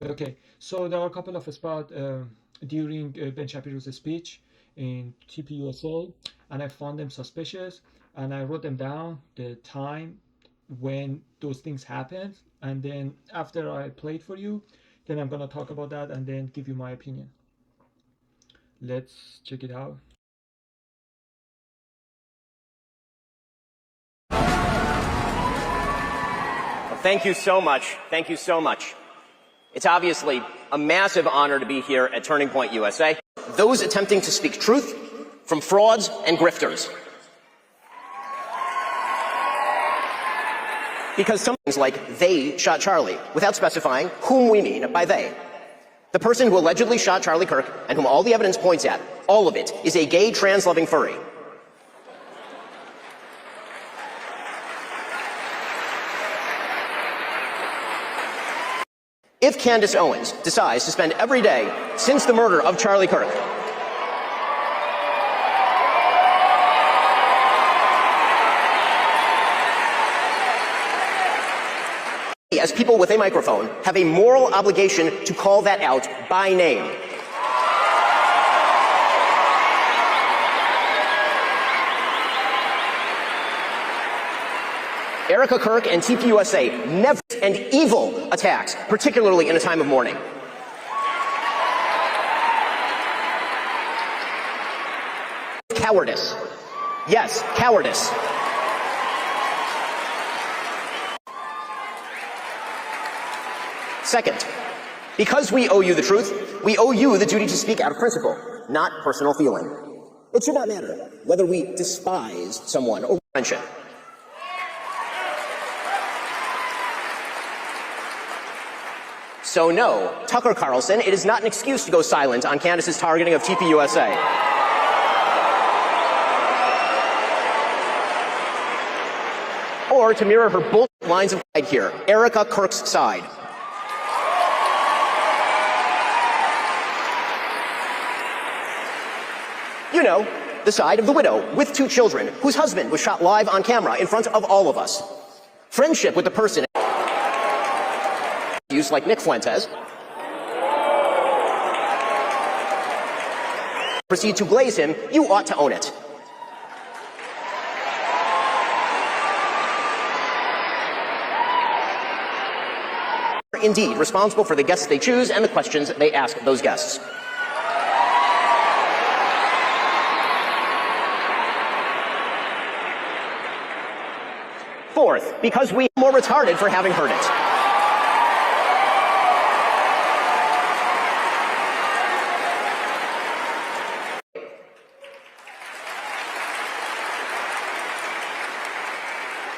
Okay, so there are a couple of spots during Ben Shapiro's speech in TPUSA, and I found them suspicious, and I wrote them down, the time when those things happened, and then after I played for you, then I'm gonna talk about that and then give you my opinion. Let's check it out. Well, thank you so much. Thank you so much. It's obviously a massive honor to be here at Turning Point USA. Those attempting to speak truth from frauds and grifters. Because some things like they shot Charlie, without specifying whom we mean by they. The person who allegedly shot Charlie Kirk, and whom all the evidence points at, all of it, is a gay, trans-loving furry. If Candace Owens decides to spend every day since the murder of Charlie Kirk as people with a microphone have a moral obligation to call that out by name. Erica Kirk and TPUSA never and evil attacks, particularly in a time of mourning. Cowardice. Yes, cowardice. Second, because we owe you the truth, we owe you the duty to speak out of principle, not personal feeling. It should not matter whether we despise someone or friendship. So no, Tucker Carlson, it is not an excuse to go silent on Candace's targeting of TPUSA. Or to mirror her bullshit lines of pride here, Erica Kirk's side. You know, the side of the widow with 2 children whose husband was shot live on camera in front of all of us. Friendship with the person used like Nick Fuentes proceed to glaze him, you ought to own it. Indeed, responsible for the guests they choose and the questions they ask those guests. Fourth, because we are more retarded for having heard it.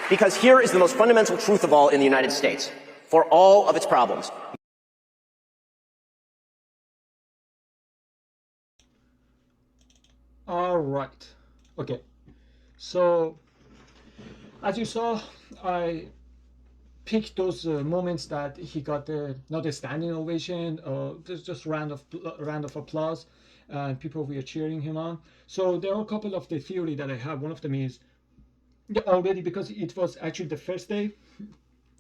Because here is the most fundamental truth of all in the United States. For all of its problems. All right. Okay. So, as you saw, I picked those moments that he got not a standing ovation, just round of applause, and people were cheering him on. So there are a couple of the theory that I have. One of them is already because it was actually the first day.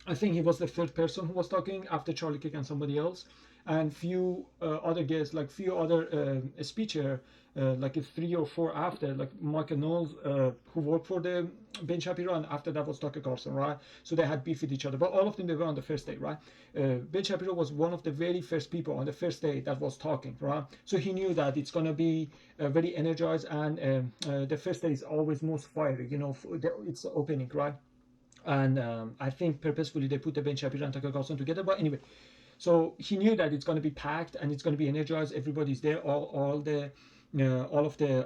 I think he was the third person who was talking after Charlie Kirk and somebody else, and few other guests, like few other speaker, like 3 or 4 after, like Michael Knowles, who worked for the Ben Shapiro, and after that was Tucker Carlson, right? So they had beef with each other, but all of them they were on the first day, right? Ben Shapiro was one of the very first people on the first day that was talking, right? So he knew that it's gonna be very energized, and the first day is always most fiery, you know, it's the opening, right? And I think purposefully they put the Ben Shapiro and Tucker Carlson together. But anyway, so he knew that it's going to be packed and it's going to be energized. Everybody's there. All of the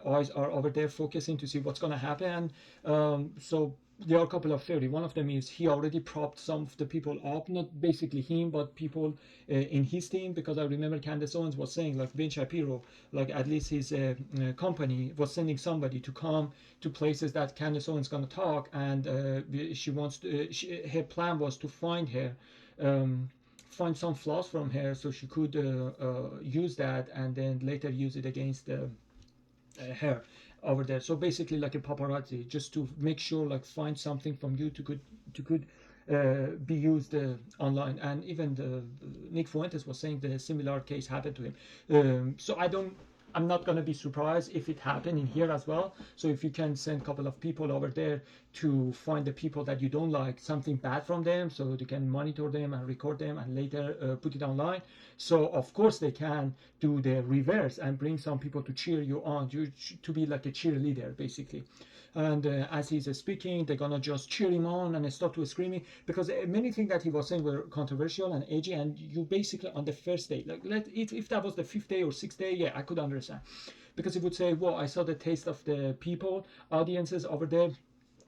eyes are over there focusing to see what's going to happen. So there are a couple of theories. One of them is he already propped some of the people up, not basically him, but people in his team. Because I remember Candace Owens was saying, like Ben Shapiro, like at least his company was sending somebody to come to places that Candace Owens going to talk, and she wants to. Her plan was to find her. Find some flaws from her so she could use that and then later use it against her over there. So basically like a paparazzi, just to make sure, like find something from you to could be used online. And even Nick Fuentes was saying the similar case happened to him. So I'm not going to be surprised if it happened in here as well. So if you can send a couple of people over there to find the people that you don't like something bad from them, so they can monitor them and record them and later put it online. So of course they can do the reverse and bring some people to cheer you on, to be like a cheerleader basically. And as he's speaking, they're gonna just cheer him on and start to screaming, because many things that he was saying were controversial and edgy. And you basically on the first day, like if that was the fifth day or sixth day, yeah, I could understand, because he would say, well, I saw the taste of the people, audiences over there.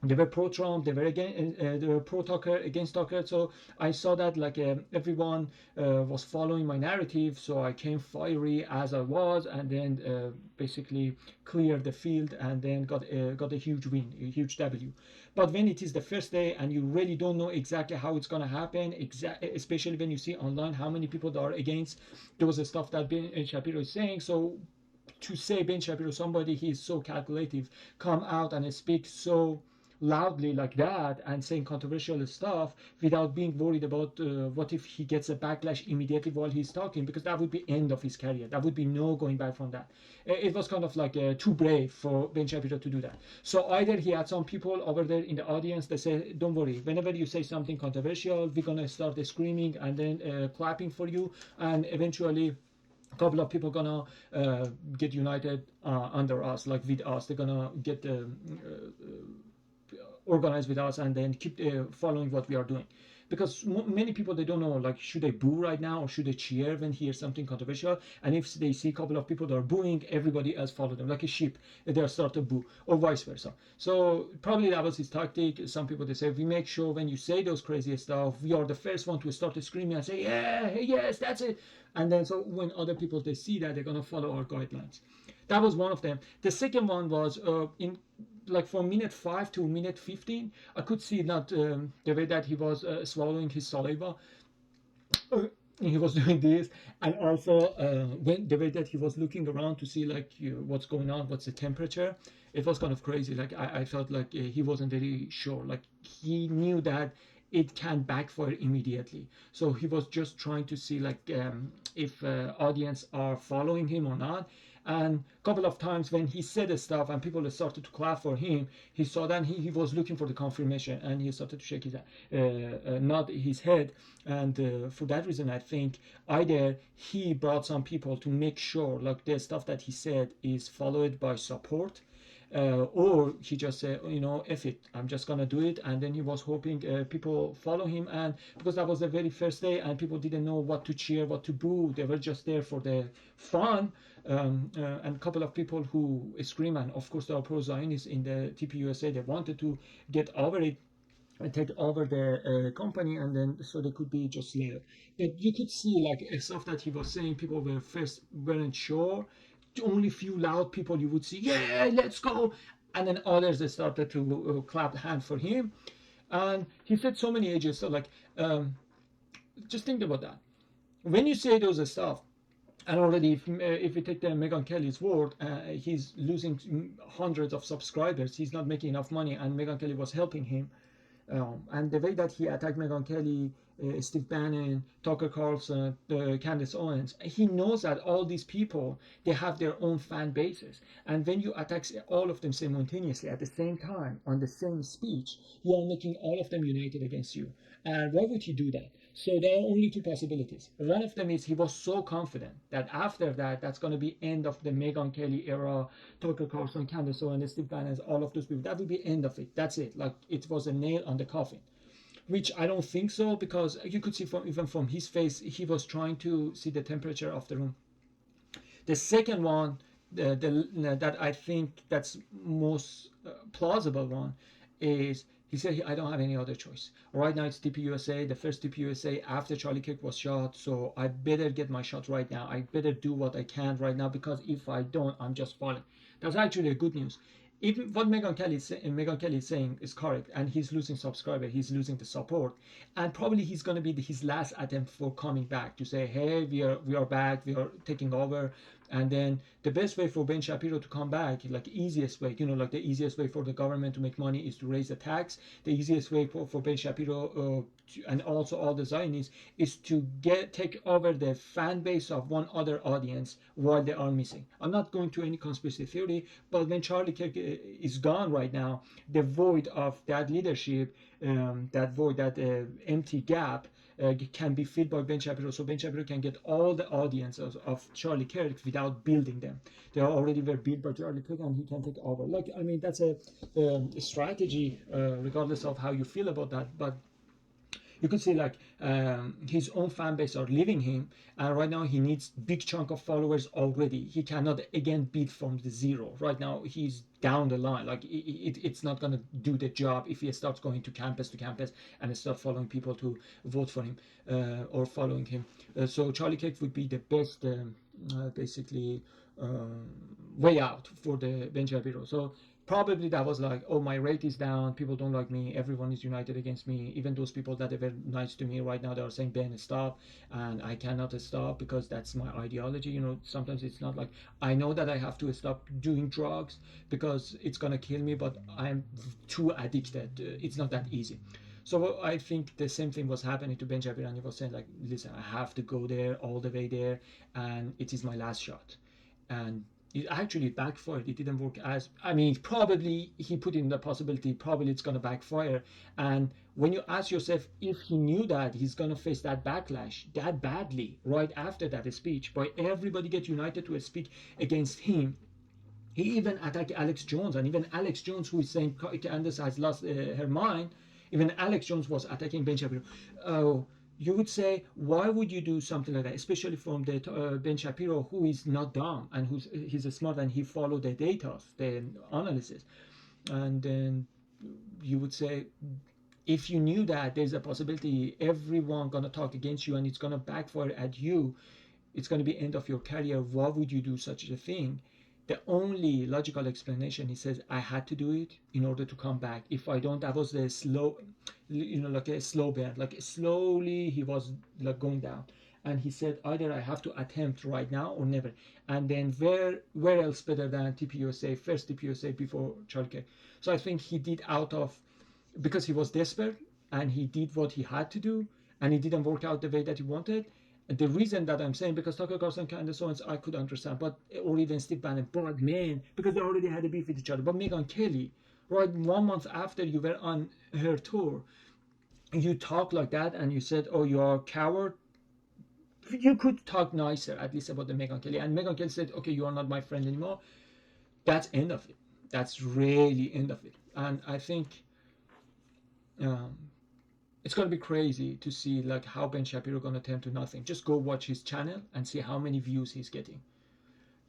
They were pro-Trump, they were they were pro-Tucker, against Tucker. So I saw that like everyone was following my narrative, so I came fiery as I was, and then basically cleared the field, and then got a huge win, a huge W. But when it is the first day and you really don't know exactly how it's gonna happen, especially when you see online how many people are against those stuff that Ben Shapiro is saying. So to say Ben Shapiro, somebody he's so calculative, come out and speak so loudly like that and saying controversial stuff without being worried about what if he gets a backlash immediately while he's talking, because that would be end of his career. That would be no going back from that. It was kind of like too brave for Ben Shapiro to do that. So either he had some people over there in the audience that say, don't worry, whenever you say something controversial, we're gonna start screaming and then clapping for you, and eventually a couple of people gonna get united under us, like with us. They're gonna get organize with us and then keep following what we are doing, because many people, they don't know, like, should they boo right now or should they cheer when hear something controversial? And if they see a couple of people that are booing, everybody else follow them like a sheep, they start to boo, or vice versa. So probably that was his tactic. Some people, they say, we make sure when you say those crazy stuff, we are the first one to start screaming and say, yeah, yes, that's it. And then so when other people, they see that, they're gonna follow our guidelines. That was one of them. The second one was in like from minute 5 to minute 15, I could see not the way that he was swallowing his saliva. He was doing this, and also when the way that he was looking around to see like what's going on, what's the temperature. It was kind of crazy. Like I felt like he wasn't very sure. Like he knew that it can backfire immediately. So he was just trying to see like if audience are following him or not. And a couple of times when he said the stuff and people started to clap for him, he saw that he was looking for the confirmation, and he started to shake his nod his head. And for that reason, I think either he brought some people to make sure like the stuff that he said is followed by support, or he just said, F it, I'm just gonna do it. And then he was hoping people follow him, and because that was the very first day and people didn't know what to cheer, what to boo, they were just there for the fun. And a couple of people who scream, and of course there are pro-Zionists in the TPUSA, they wanted to get over it and take over the company, and then so they could be just later. But you could see like stuff that he was saying, people weren't sure. Only few loud people you would see, yeah, let's go. And then others, they started to clap hand for him. And he said so many ages. So like just think about that when you say those stuff. And already, if we take the Megyn Kelly's word, he's losing hundreds of subscribers. He's not making enough money, and Megyn Kelly was helping him. And the way that he attacked Megyn Kelly, Steve Bannon, Tucker Carlson, Candace Owens, he knows that all these people, they have their own fan bases. And when you attack all of them simultaneously at the same time on the same speech, you are making all of them united against you. And why would he do that? So there are only two possibilities. One of them is he was so confident that after that, that's going to be end of the Megyn Kelly era, Tucker Carlson, Candace Owens, Steve Bannon, all of those people. That will be end of it. That's it. Like it was a nail on the coffin. Which I don't think so, because you could see even from his face, he was trying to see the temperature of the room. The second one, that I think that's most plausible one, is he said, I don't have any other choice. Right now it's TPUSA, the first TPUSA after Charlie Kirk was shot, so I better get my shot right now. I better do what I can right now, because if I don't, I'm just falling. That's actually a good news. If what Megyn Kelly is saying is correct, and he's losing subscriber, he's losing the support, and probably he's going to be his last attempt for coming back to say, hey, we are back, we are taking over, And then the best way for Ben Shapiro to come back, like easiest way, like the easiest way for the government to make money is to raise the tax. The easiest way for Ben Shapiro and also all the Zionists is to take over the fan base of one other audience while they are missing. I'm not going to any conspiracy theory, but when Charlie Kirk is gone right now, the void of that leadership, that void, that empty gap, can be filled by Ben Shapiro. So Ben Shapiro can get all the audience of Charlie Kirk without building them. They are already were built by Charlie Kirk, and he can take over. Like, I mean, that's a strategy, regardless of how you feel about that. But you could see like his own fan base are leaving him, and right now he needs big chunk of followers already. He cannot again beat from the zero. Right now he's down the line. Like it's not gonna do the job if he starts going to campus and start following people to vote for him or following him. So Charlie Kirk would be the best basically way out for the Ben Shapiro. So probably that was like, oh, my rate is down, people don't like me, everyone is united against me. Even those people that were nice to me right now, they are saying, Ben, stop. And I cannot stop because that's my ideology. Sometimes it's not like, I know that I have to stop doing drugs because it's gonna kill me, but I'm too addicted. It's not that easy. So I think the same thing was happening to Ben Shapiro, and he was saying like, listen, I have to go there, all the way there, and it is my last shot. And it actually backfired. It didn't work as, I mean, probably he put in the possibility, probably it's going to backfire. And when you ask yourself if he knew that he's going to face that backlash that badly right after that speech, by everybody get united to speak against him, he even attacked Alex Jones. And even Alex Jones, who is saying Candace has lost her mind, even Alex Jones was attacking Ben Shapiro. You would say, why would you do something like that, especially from the Ben Shapiro, who is not dumb and he's smart and he followed the data, the analysis. And then you would say, if you knew that there's a possibility everyone gonna talk against you and it's gonna backfire at you, it's gonna be end of your career, why would you do such a thing? The only logical explanation, he says, I had to do it in order to come back. If I don't, that was the slow, like a slow burn, like slowly he was like going down. And he said, either I have to attempt right now or never. And then where else better than TPUSA, first TPUSA before Charlie Kirk. So I think he did because he was desperate, and he did what he had to do, and it didn't work out the way that he wanted. The reason that I'm saying, because Tucker Carlson and so on, I could understand, but or even Steve Bannon, but man, because they already had a beef with each other. But Megyn Kelly, right, 1 month after you were on her tour, you talk like that, and you said, "Oh, you are a coward." You could talk nicer, at least about the Megyn Kelly, and Megyn Kelly said, "Okay, you are not my friend anymore." That's end of it. That's really end of it. And I think um, it's gonna be crazy to see like how Ben Shapiro gonna turn to nothing. Just go watch his channel and see how many views he's getting,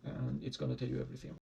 and it's gonna tell you everything.